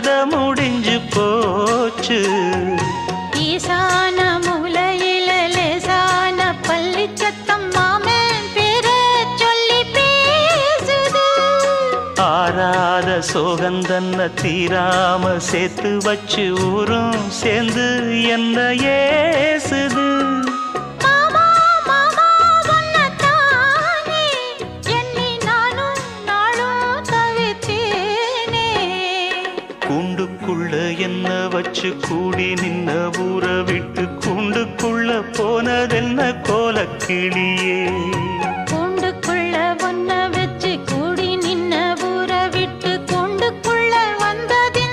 கதை முடிஞ்சு போச்சு. ஈசான மூலையில லேசான பள்ளி சத்தம் மாமன் பேர சொல்லி பேசுது. ஆறாத சோகந்தன்ன தீராம சேர்த்து வச்சு ஊரும் சேர்ந்து என்ன ஏசுது. மாமா மாமா உன்னத்தானே எண்ணி நானும் நாளும் தவித்தேனே. கூண்டுக்குள்ள என்ன வச்சு கூடி நின்ன ஊற விட்டு கூண்டுக்குள்ள போனதென்ன கோலக்கிளியே. கூண்டுக்குள்ள ஒன்ன